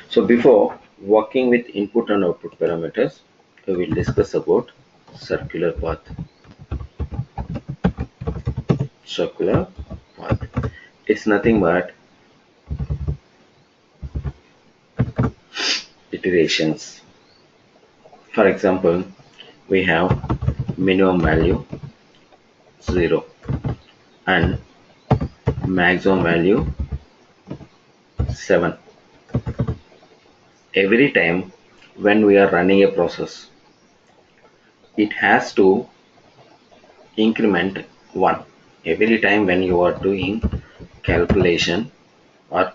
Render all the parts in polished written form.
So before working with input and output parameters, we will discuss about circular path. Circular path. It's nothing but iterations. For example, we have minimum value 0 and maximum value 7. Every time when we are running a process, it has to increment 1. Every time when you are doing calculation or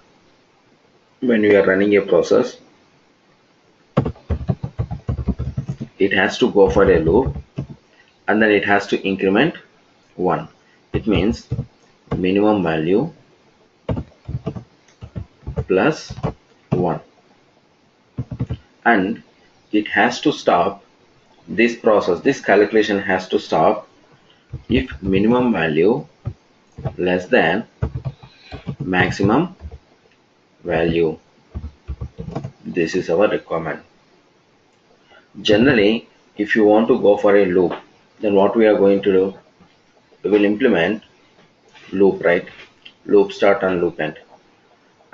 when you are running a process, it has to go for a loop and then it has to increment 1. It means minimum value plus 1, and it has to stop this process. This calculation has to stop if minimum value less than maximum value. This is our requirement. Generally, if you want to go for a loop, then what we are going to do, we will implement loop, right? Loop start and loop end,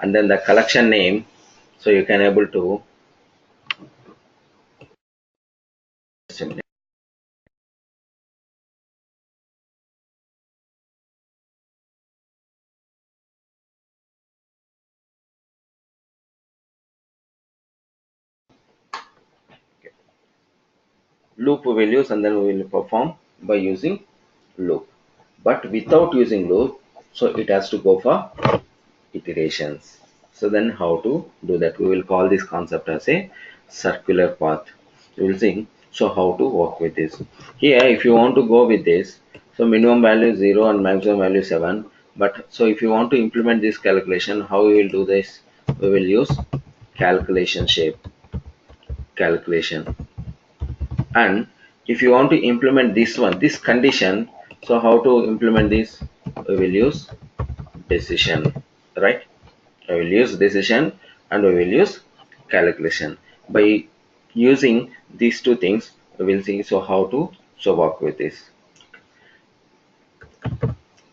and then the collection name, so you can able to loop we will use, and then we will perform by using loop. But without using loop, so it has to go for iterations. So then how to do that? We will call this concept as a circular path. We will see so how to work with this. Here if you want to go with this, so minimum value 0 and maximum value 7. But so if you want to implement this calculation, how we will do this? We will use calculation shape, calculation. And if you want to implement this one, this condition, so how to implement this? We will use decision, right? I will use decision and we will use calculation. By using these two things, we will see so how to work with this.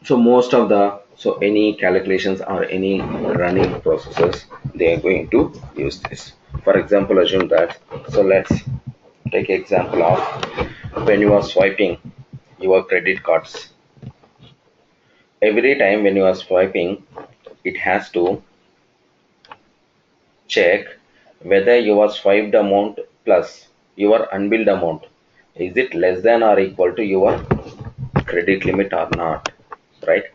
So most of the any calculations or any running processes, they are going to use this. For example, assume that, so let's take example of when you are swiping your credit cards. Every time when you are swiping, it has to check whether your swiped amount plus your unbilled amount, is it less than or equal to your credit limit or not, right?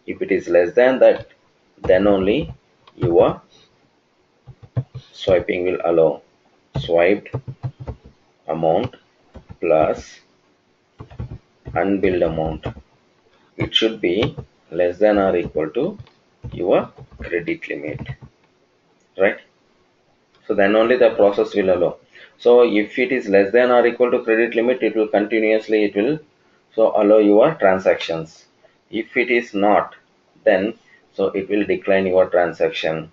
If it is less than that, then only your swiping will allow. Swiped amount plus unbilled amount, it should be less than or equal to your credit limit, right? So then only the process will allow. So if it is less than or equal to credit limit, it will continuously, it will so allow your transactions. If it is not, then so it will decline your transaction,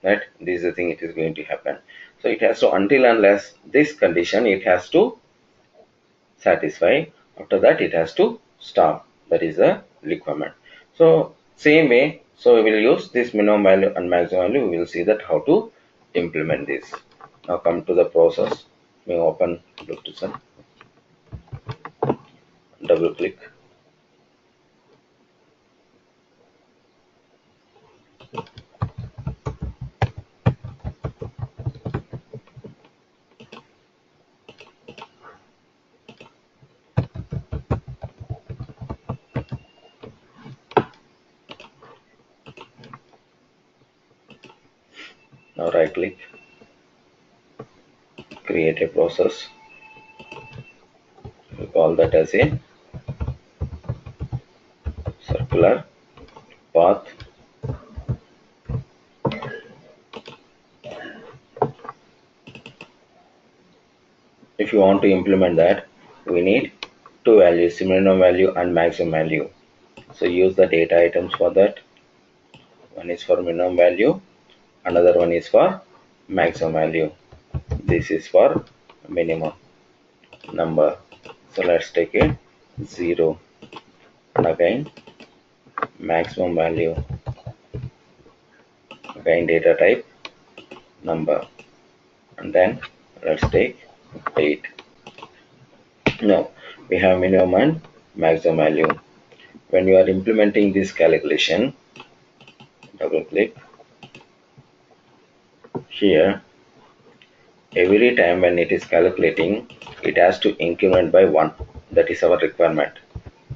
right? This is the thing, it is going to happen. So it has to, until unless this condition it has to satisfy, after that it has to stop. That is the requirement. So same way, so we will use this minimum value and maximum value. We will see that how to implement this. Now come to the process. We open BluePrism, double click. Now right click, create a process. We call that as a circular path. If you want to implement that, we need two values, minimum value and maximum value. So use the data items for that. One is for minimum value, another one is for maximum value. This is for minimum number. So let's take a 0 and again maximum value, again data type number, and then let's take 8. Now we have minimum and maximum value. When you are implementing this calculation, double click here. Every time when it is calculating, it has to increment by 1. That is our requirement,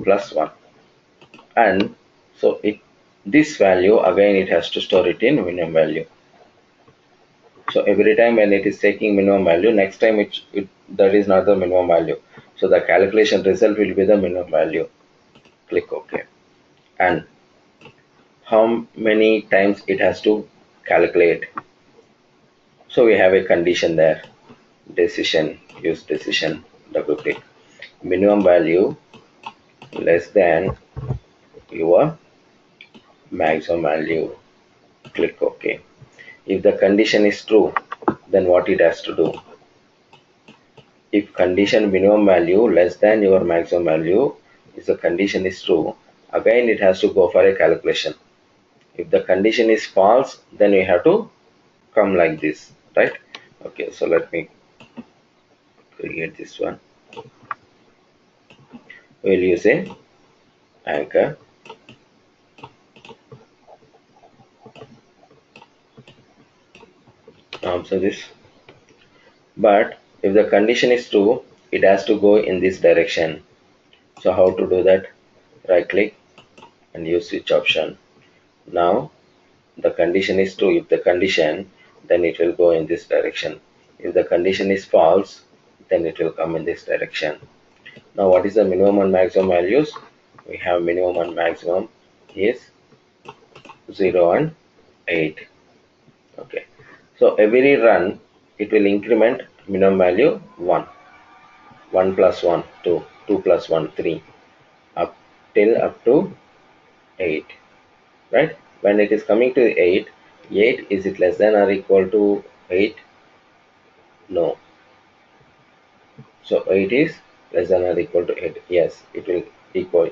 plus 1. And so this value again it has to store it in minimum value. So every time when it is taking minimum value, next time that is not the minimum value. So the calculation result will be the minimum value. Click OK. And how many times it has to calculate? So we have a condition there. Decision, use decision, double click. Minimum value less than your maximum value. Click OK. If the condition is true, then what it has to do? If condition minimum value less than your maximum value, if the condition is true, again it has to go for a calculation. If the condition is false, then we have to come like this, right? Okay, so let me create this one. We'll use a anchor. So this, but if the condition is true, it has to go in this direction. So how to do that? Right click and use switch option. Now the condition is true. If the condition, then it will go in this direction. If the condition is false, then it will come in this direction. Now what is the minimum and maximum values? We have minimum and maximum is 0 and 8. Okay, so every run it will increment minimum value 1, 1 plus 1 2, 2 plus 1 3, up to 8, right? When it is coming to 8, is it less than or equal to 8? No. So 8 is less than or equal to 8. Yes, it will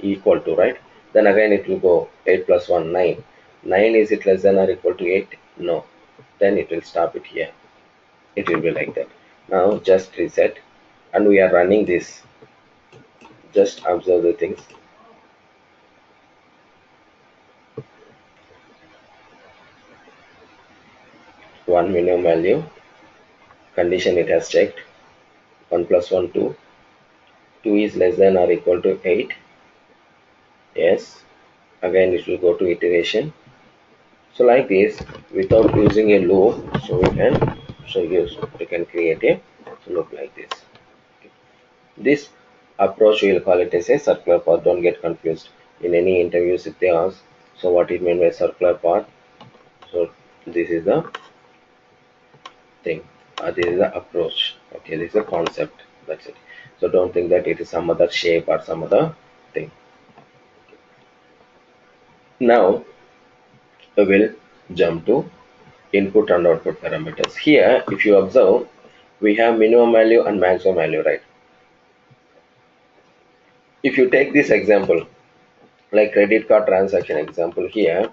equal to, right? Then again it will go 8 plus 1 9. 9, is it less than or equal to 8? No. Then it will stop it here. It will be like that. Now just reset, and we are running this. Just observe the things. One minimum value, condition it has checked, 1 plus 1 2, 2 is less than or equal to 8. Yes, again it will go to iteration. So like this, without using a loop, so we can create a loop like this. Okay. This approach we will call it as a circular path. Don't get confused. In any interviews if they ask, so what it means by circular path? So this is the thing. This is the approach. Okay, this is the concept. That's it. So don't think that it is some other shape or some other thing. Now we will jump to input and output parameters. Here, if you observe, we have minimum value and maximum value, right? If you take this example, like credit card transaction example here,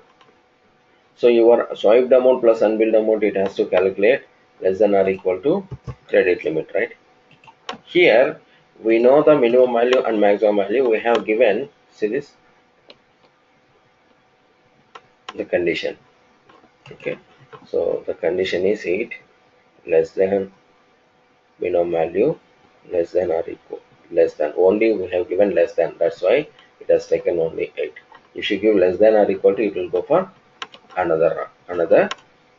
so your swiped amount plus unbilled amount, it has to calculate less than or equal to credit limit, right? Here we know the minimum value and maximum value. We have given, see this, the condition. Okay, so the condition is 8 less than minimum value less than or equal, less than, only we have given less than, that's why it has taken only 8. If you give less than or equal to, it will go for another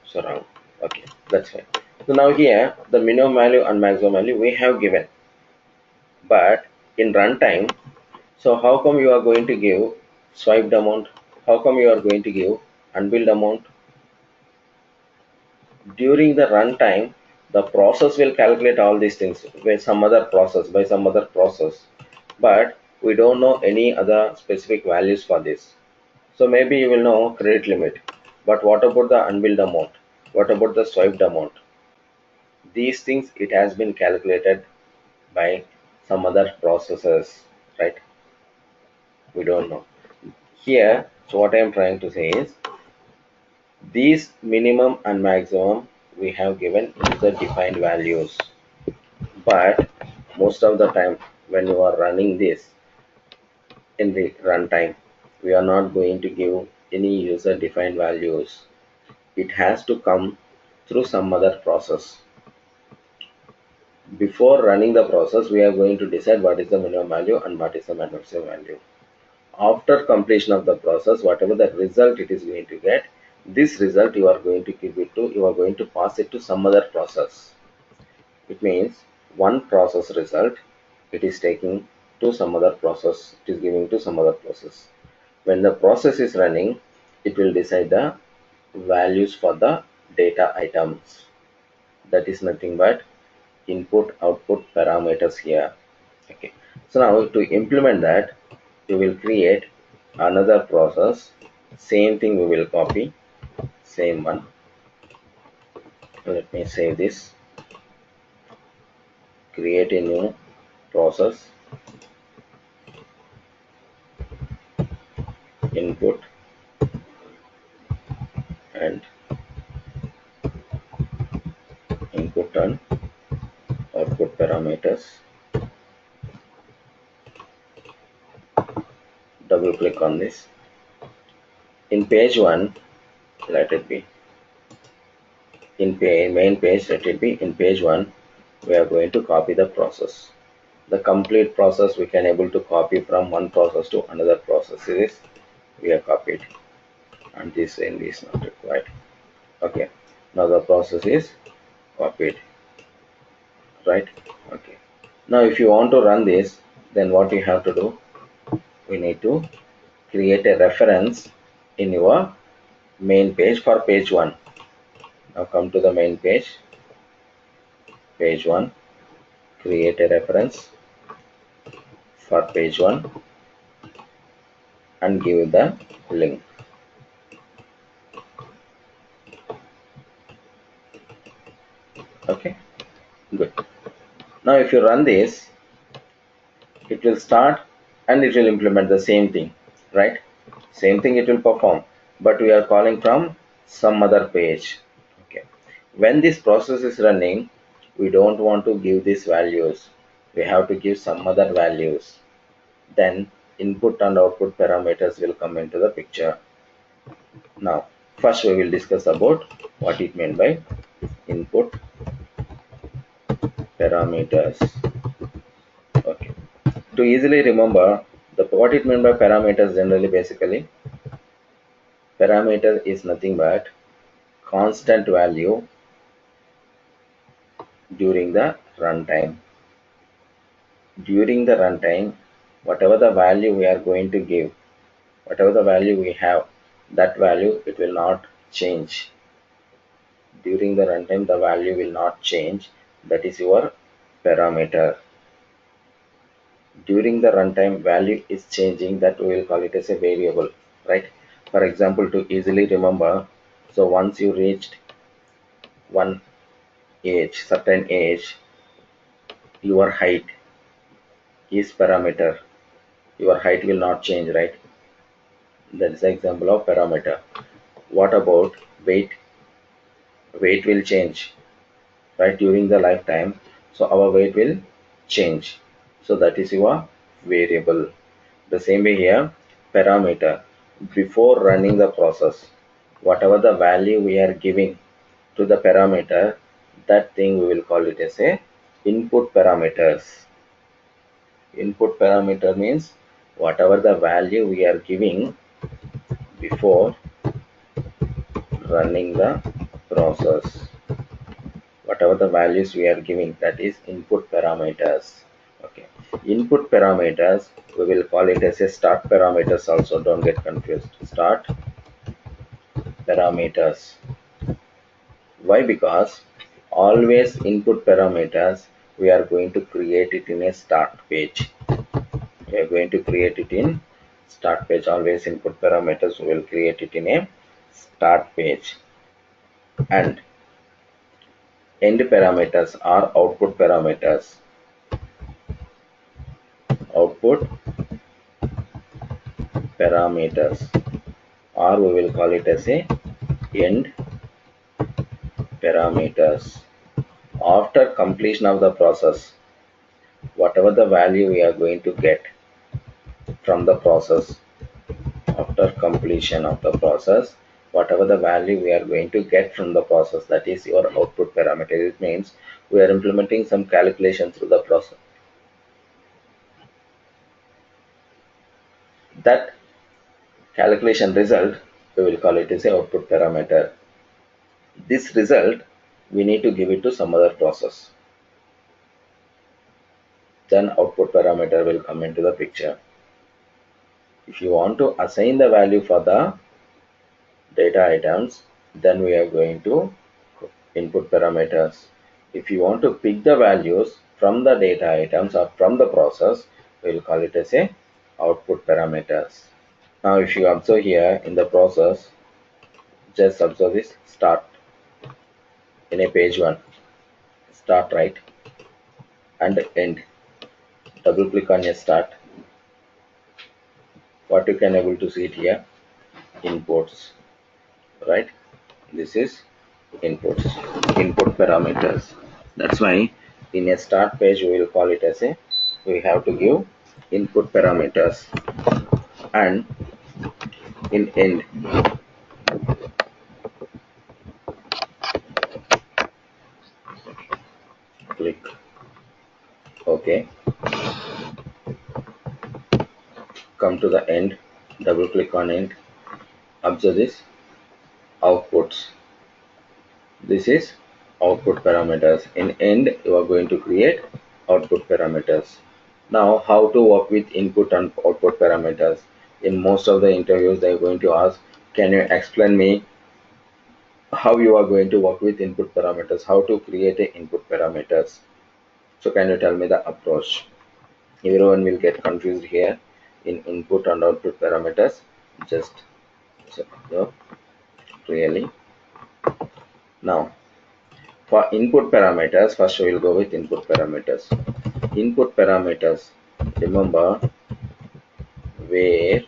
so round. Okay, that's fine. So now here the minimum value and maximum value we have given, but in runtime, so how come you are going to give swiped amount? How come you are going to give unbilled amount? During the runtime, the process will calculate all these things by some other process, but we don't know any other specific values for this. So maybe you will know credit limit, but what about the unbilled amount? What about the swiped amount? these things it has been calculated by some other processes, right? We don't know here. So what I am trying to say is these minimum and maximum we have given user defined values, but most of the time when you are running this in the runtime, we are not going to give any user defined values. It has to come through some other process. Before running the process, we are going to decide what is the minimum value and what is the maximum value. After completion of the process, whatever the result it is going to get, this result you are going to give it to, you are going to pass it to some other process. It means one process result, it is taking to some other process, it is giving to some other process. When the process is running, it will decide the values for the data items. That is nothing but input output parameters here. Okay, so now to implement that, you will create another process. Same thing we will copy, same one. Let me save this, create a new process, input and input and output parameters. Double click on this. In page 1, let it be in main page, let it be in page 1. We are going to copy the process. The complete process we can able to copy from one process to another process. This we have copied, and this end is not required. Okay, now the process is copied, right? Okay, now if you want to run this, then what you have to do, we need to create a reference in your main page for page 1. Now come to the main page, page 1, create a reference for page 1 and give the link. Okay, good. Now if you run this, it will start and it will implement the same thing, right? Same thing it will perform, but we are calling from some other page. Okay, when this process is running, we don't want to give these values, we have to give some other values. Then input and output parameters will come into the picture. Now first we will discuss about what it meant by input parameters. Okay, to easily remember what it meant by parameters, generally basically parameter is nothing but constant value during the runtime. During the runtime, whatever the value we are going to give, whatever the value we have, that value it will not change. During the runtime, the value will not change. That is your parameter. During the runtime, value is changing, that we will call it as a variable, right? For example, to easily remember, so once you reached one age, certain age, your height is parameter. Your height will not change, right? That is the example of parameter. What about weight? Weight will change, right, during the lifetime. So our weight will change. So that is your variable. The same way here, parameter. Before running the process, whatever the value we are giving to the parameter, that thing we will call it as a input parameters. Input parameter means whatever the value we are giving before running the process, whatever the values we are giving, that is input parameters. Okay, input parameters we will call it as a start parameters also, don't get confused. Start parameters. Why? Because always input parameters we are going to create it in a start page. We are going to create it in start page. Always input parameters we will create it in a start page, and end parameters or output parameters. Output parameters, or we will call it as a end parameters. After completion of the process, whatever the value we are going to get from the process, after completion of the process, whatever the value we are going to get from the process, that is your output parameter. It means we are implementing some calculation through the process. That calculation result, we will call it as a output parameter. This result, we need to give it to some other process. Then output parameter will come into the picture. If you want to assign the value for the data items, then we are going to input parameters. If you want to pick the values from the data items or from the process, we will call it as a output parameters. Now if you observe here in the process, just observe this start in a page 1, start, right, and end. Double click on a start. What you can able to see it here, inputs, right? This is inputs, input parameters. That's why in a start page we will call it as a, we have to give input parameters, and in end click OK. Come to the end, double click on end, observe this outputs. This is output parameters. In end you are going to create output parameters. Now how to work with input and output parameters? In most of the interviews they are going to ask, can you explain me how you are going to work with input parameters, how to create a input parameters? So can you tell me the approach? Everyone will get confused here in input and output parameters. Just so really. Now for input parameters, first we will go with input parameters. Input parameters, remember, where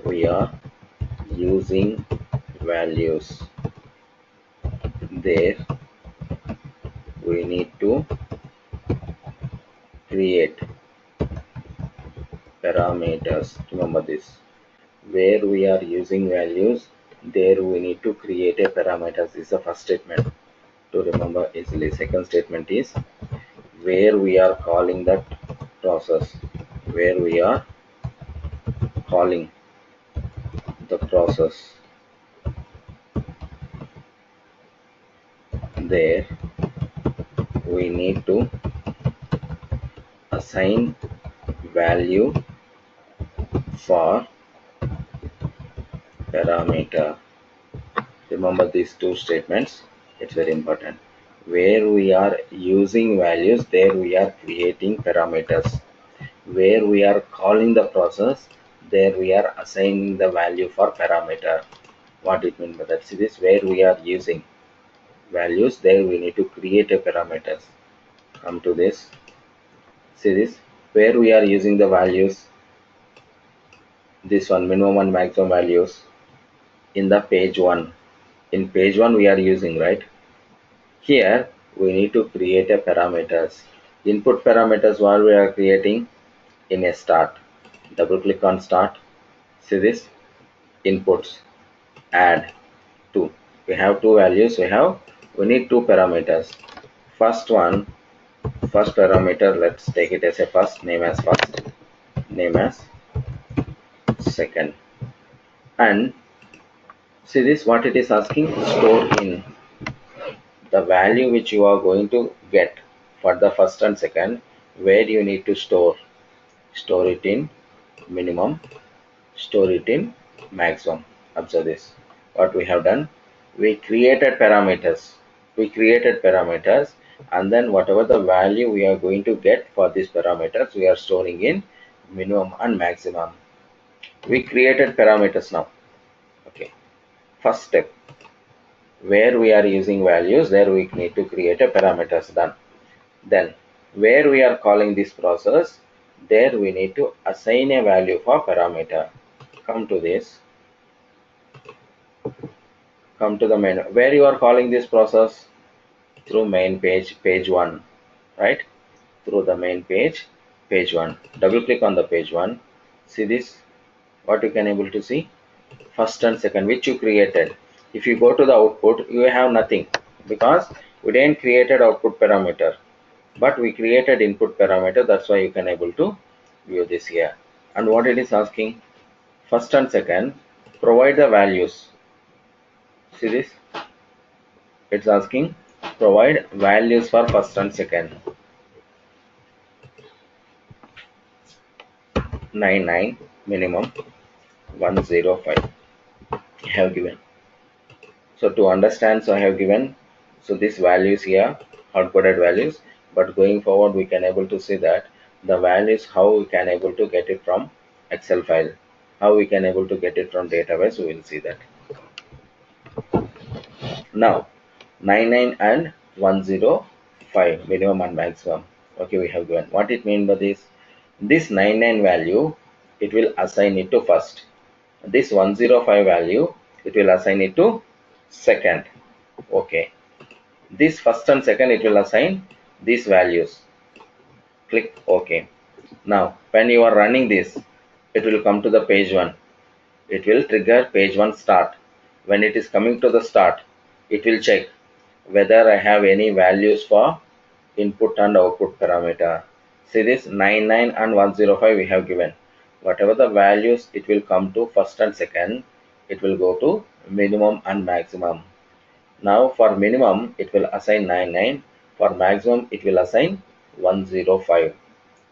we are using values, there we need to create parameters. Remember this, where we are using values, there we need to create a parameters. This is the first statement to remember easily. Second statement is where we are calling that process, where we are calling the process, there we need to assign value for parameter. Remember these two statements, it's very important. Where we are using values, there we are creating parameters. Where we are calling the process, there we are assigning the value for parameter. What it means by that? See this, where we are using values, there we need to create a parameters. Come to this, see this, where we are using the values, this one, minimum and maximum values in the page 1. In page 1 we are using, right? Here we need to create a parameters. Input parameters what we are creating in a start. Double click on start. See this, inputs, add 2. We have two values. We need two parameters. First one, first parameter, let's take it as a first, name as first, name as second. And see this, what it is asking, store in. The value which you are going to get for the first and second, where you need to store it in minimum, store it in maximum. Observe this, what we have done, we created parameters, and then whatever the value we are going to get for these parameters, we are storing in minimum and maximum. We created parameters now. Okay, first step, Where we are using values, there we need to create a parameters done. Then where we are calling this process, there we need to assign a value for parameter. Come to this. Come to the main. Where you are calling this process? Through main page, page 1, right? Through the main page, page 1. Double click on the page 1. See this? What you can able to see? First and second, which you created. If you go to the output, you have nothing because we didn't created output parameter, but we created input parameter. That's why you can able to view this here. And what it is asking, first and second, provide the values. See this? It's asking provide values for first and second. 99 minimum 105 I have given. So to understand, so I have given, so these values here, hard coded values, but going forward we can able to see that the values, how we can able to get it from Excel file, how we can able to get it from database, we will see that. Now 99 and 105 minimum and maximum. Okay, we have given. What it means by this 99 value, it will assign it to first. This 105 value, it will assign it to second. Okay, this first and second, it will assign these values. Click OK. Now when you are running this, it will come to the page 1. It will trigger page 1 start. When it is coming to the start, it will check whether I have any values for input and output parameter. See this 99 and 105 we have given. Whatever the values, it will come to first and second, it will go to minimum and maximum. Now for minimum, it will assign 99. For maximum, it will assign 105.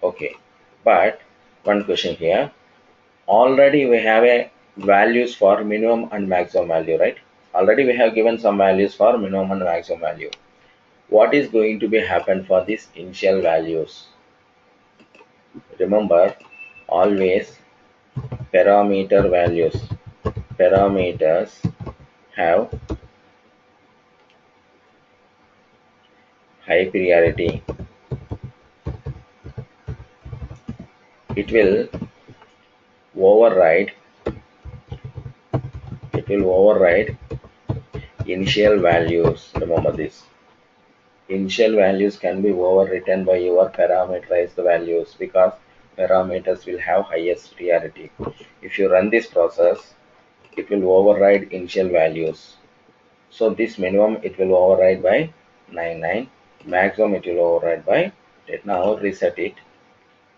Okay, but one question here. Already we have a values for minimum and maximum value, right? Already we have given some values for minimum and maximum value. What is going to be happen for these initial values? Remember, always parameter values. Parameters have high priority. It will override initial values. Remember this. Initial values can be overwritten by your parameterized values because parameters will have highest priority. If you run this process, it will override initial values. So this minimum, it will override by 99. Maximum, it will override by 8. Now reset it.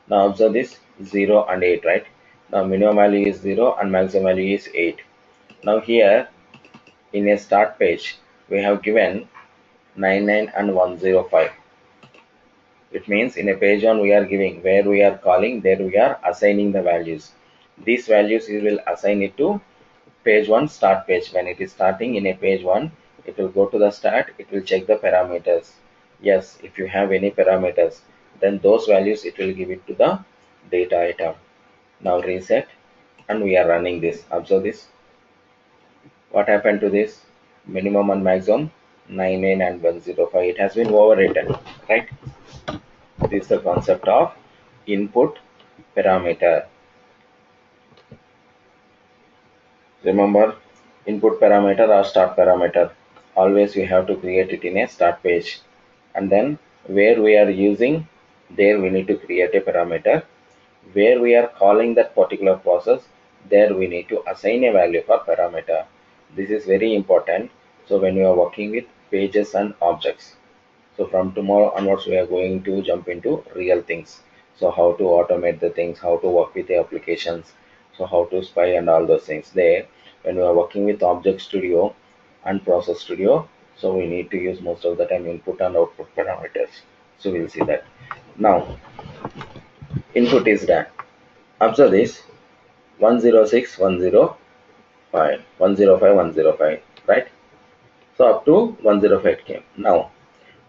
Now observe this 0 and 8, right? Now minimum value is 0 and maximum value is 8. Now here in a start page, we have given 99 and 105. It means in a page 1 we are giving, where we are calling, there we are assigning the values. These values you will assign it to page 1 start page. When it is starting in a page 1, it will go to the start, it will check the parameters. Yes, if you have any parameters, then those values it will give it to the data item. Now reset and we are running this. Observe this. What happened to this? Minimum and maximum 99 and 105. It has been overwritten, right? This is the concept of input parameter. Remember, input parameter or start parameter. Always we have to create it in a start page. And then where we are using, there we need to create a parameter. Where we are calling that particular process, there we need to assign a value for parameter. This is very important. So when you are working with pages and objects, so from tomorrow onwards we are going to jump into real things. So how to automate the things, how to work with the applications, so how to spy and all those things. There when we are working with Object Studio and Process Studio, so we need to use most of the time input and output parameters. So we'll see that. Now input is done. Observe this 106, 105, 105, 105, right? So up to 105 came. Now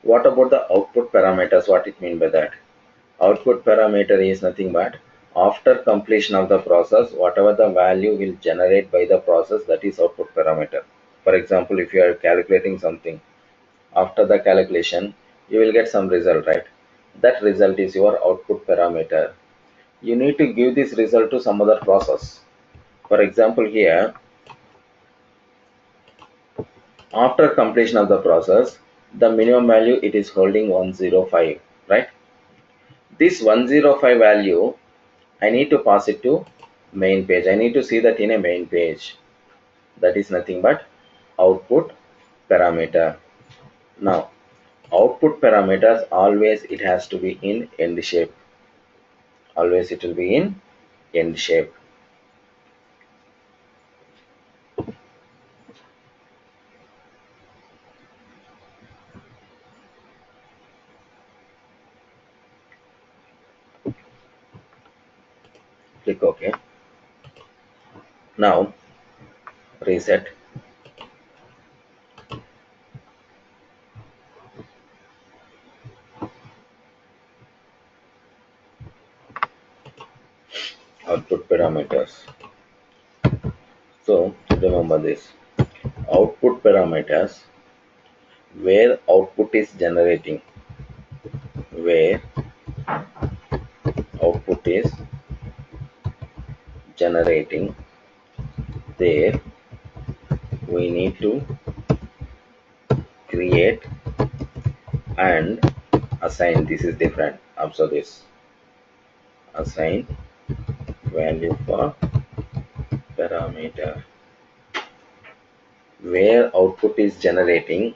what about the output parameters? What it mean by that? Output parameter is nothing but after completion of the process, whatever the value will generate by the process, that is output parameter. For example, if you are calculating something, after the calculation you will get some result, right? That result is your output parameter. You need to give this result to some other process. For example, here, after completion of the process, the minimum value it is holding 105, right? This 105 value I need to pass it to main page. I need to see that in a main page. That is nothing but output parameter. Now, output parameters always it has to be in end shape. Always it will be in end shape. Click OK. Now reset. Output parameters. So remember this. Output parameters where output is generating. Where output is generating, there we need to create and assign. This is different. Observe this. Assign value for parameter. Where output is generating,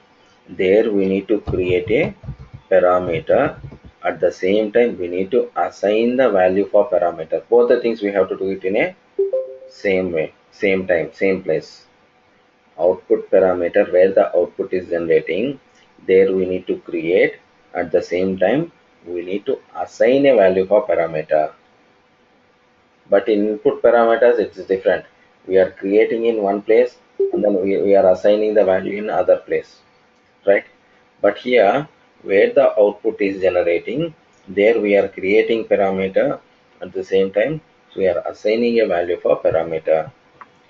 there we need to create a parameter. At the same time we need to assign the value for parameter. Both the things we have to do it in a same way, same time, same place. Output parameter where the output is generating, there we need to create. At the same time we need to assign a value for parameter. But in input parameters it's different. We are creating in one place and then we are assigning the value in other place, right? But here where the output is generating, there we are creating parameter. At the same time we are assigning a value for parameter.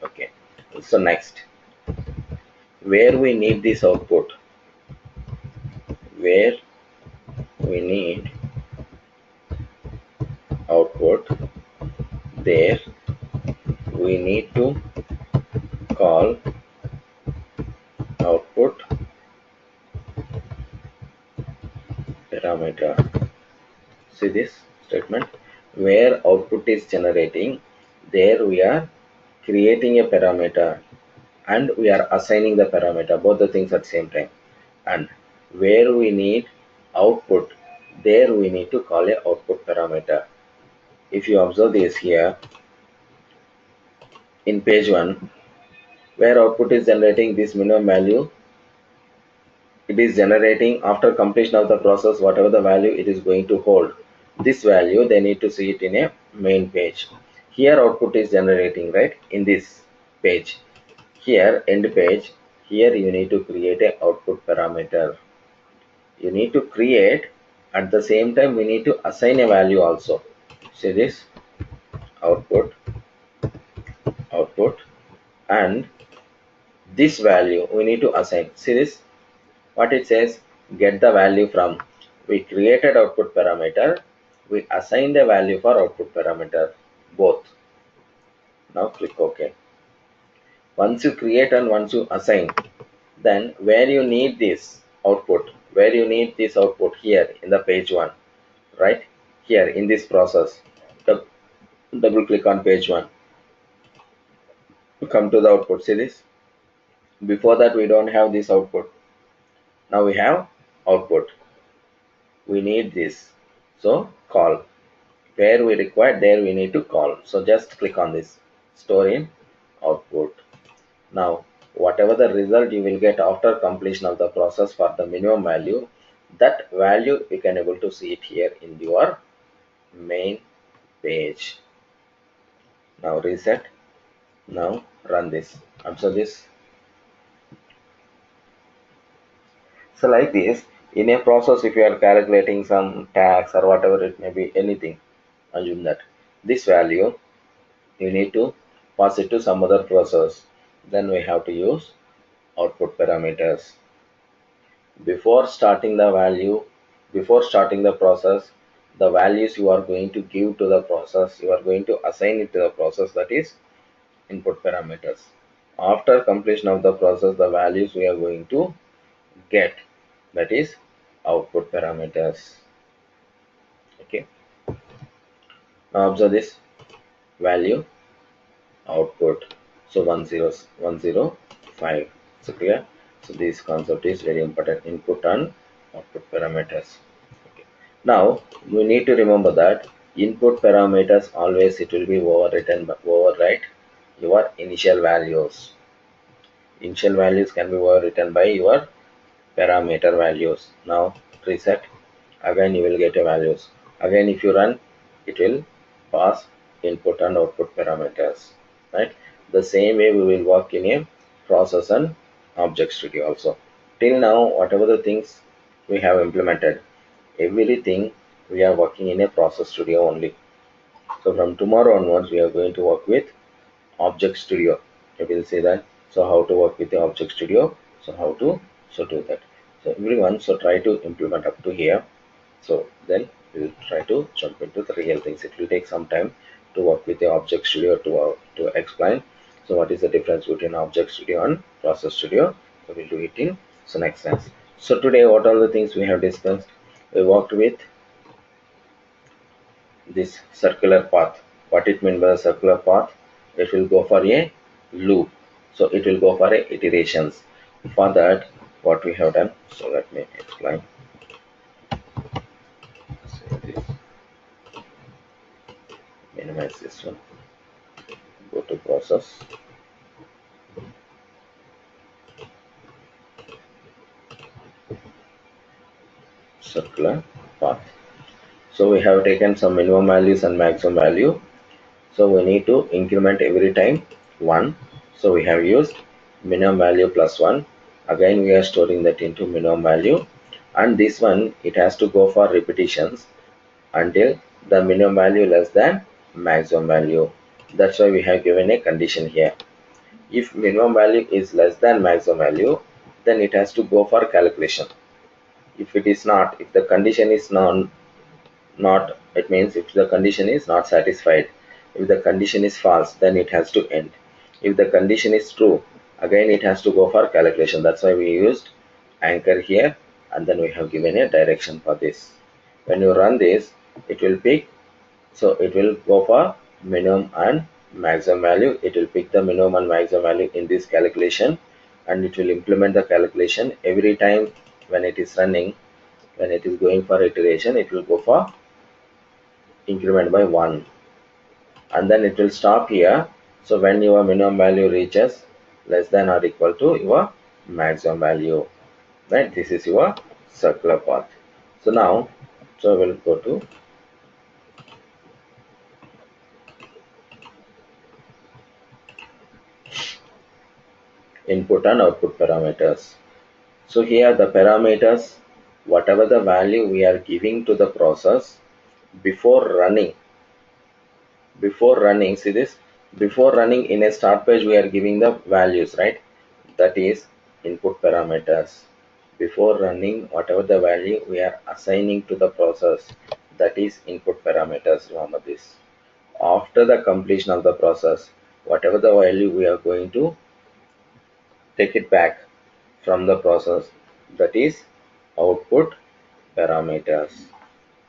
Okay, so next, where we need this output, where we need output, there we need to call output parameter. See this statement, where output is generating, there we are creating a parameter and we are assigning the parameter, both the things at the same time. And where we need output, there we need to call a output parameter. If you observe this here in page 1, where output is generating this minimum value, it is generating after completion of the process whatever the value it is going to hold. This value they need to see it in a main page. Here output is generating, right, in this page. Here end page, here you need to create a output parameter. You need to create, at the same time we need to assign a value also. See this, output, output, and this value we need to assign. See this, what it says, get the value from. We created output parameter, we assigned a value for output parameter, both. Now click OK. Once you create and once you assign, then where you need this output, where you need this output, here in the page 1, right, here in this process, double click on page 1, come to the output. See this, before that we don't have this output, now we have output, we need this, so call. Where we require, there we need to call. So just click on this, store in output. Now whatever the result you will get after completion of the process for the minimum value, that value you can able to see it here in your main page. Now reset. Now run this. Observe this. So like this, in a process, if you are calculating some tax or whatever it may be, anything, assume that this value you need to pass it to some other process. Then we have to use output parameters. Before starting the process, the values you are going to give to the process, you are going to assign it to the process, that is input parameters. After completion of the process, the values we are going to get, that is output parameters. Okay. Now observe this value output. So 10105. So clear? So this concept is very important. Input and output parameters. Okay. Now you need to remember that input parameters always it will be overwrite your initial values. Initial values can be overwritten by your parameter values. Now reset. Again you will get a values. Again if you run, it will pass input and output parameters. Right? The same way we will work in a process and object studio also. Till now, whatever the things we have implemented, everything we are working in a process studio only. So from tomorrow onwards, we are going to work with object studio. You will see that. So how to work with the object studio. So how to do that. So everyone, so try to implement up to here. So then we'll try to jump into the real things. It will take some time to work with the object studio to explain. So what is the difference between object studio and process studio? So we'll do it in so next class. So today what are the things we have discussed? We worked with this circular path. What it means by a circular path? It will go for a loop. So it will go for a iterations. For that, what we have done. So let me explain. So this, minimize this one. Go to process. Circular path. So we have taken some minimum values and maximum value. So we need to increment every time 1. So we have used minimum value plus 1. Again we are storing that into minimum value, and this one it has to go for repetitions until the minimum value less than maximum value. That's why we have given a condition here. If minimum value is less than maximum value, then it has to go for calculation. If it is not, if the condition is not, it means if the condition is not satisfied, if the condition is false, then it has to end. If the condition is true, again it has to go for calculation. That's why we used anchor here, and then we have given a direction for this. When you run this, it will pick, so it will go for minimum and maximum value. It will pick the minimum and maximum value in this calculation, and it will implement the calculation every time when it is running. When it is going for iteration, it will go for increment by 1, and then it will stop here. So when your minimum value reaches less than or equal to your maximum value, right? This is your circular path. So now, so we'll go to input and output parameters. So here the parameters, whatever the value we are giving to the process before running, see this, before running in a start page we are giving the values, right? That is input parameters. Before running, whatever the value we are assigning to the process, that is input parameters. Remember this. After the completion of the process, whatever the value we are going to take it back from the process, that is output parameters.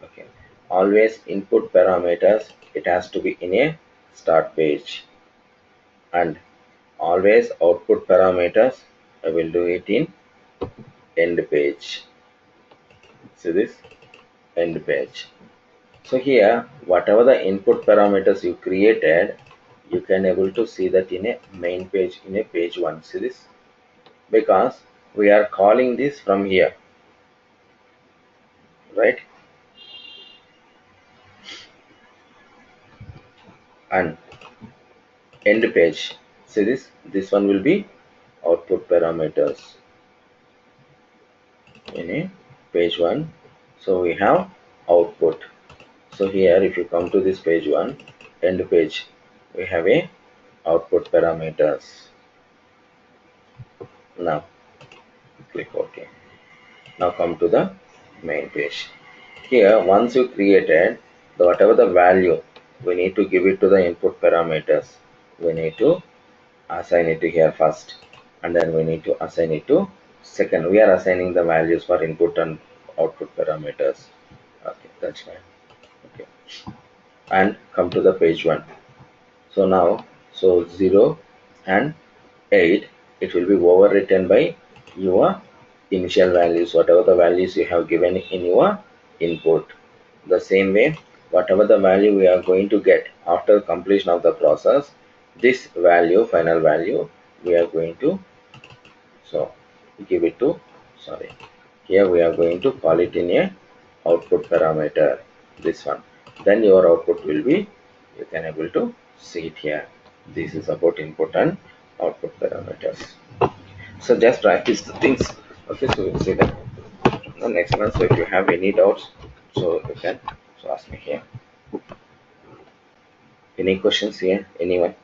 Okay, always input parameters, it has to be in a start page, and always output parameters I will do it in end page. See this, end page. So here whatever the input parameters you created, you can able to see that in a main page, in a page 1. See this, because we are calling this from here, right? And end page, see this one will be output parameters in a page 1. So we have output. So here if you come to this page 1 end page, we have a output parameters. Now click OK. Now come to the main page. Here once you created whatever the value, we need to give it to the input parameters. We need to assign it to here first, and then we need to assign it to second. We are assigning the values for input and output parameters. Okay, that's fine. Okay, and come to the page 1. So now, so 0 and 8, it will be overwritten by your initial values, whatever the values you have given in your input. The same way, whatever the value we are going to get after completion of the process, this value, final value, we are going to, so give it to, sorry, here we are going to call it in a output parameter, this one. Then your output will be, you can able to see it here. This is about input and output parameters. So just practice the things. Okay, so we'll see that the next one. So if you have any doubts, so you can so ask me here. Any questions here, anyone?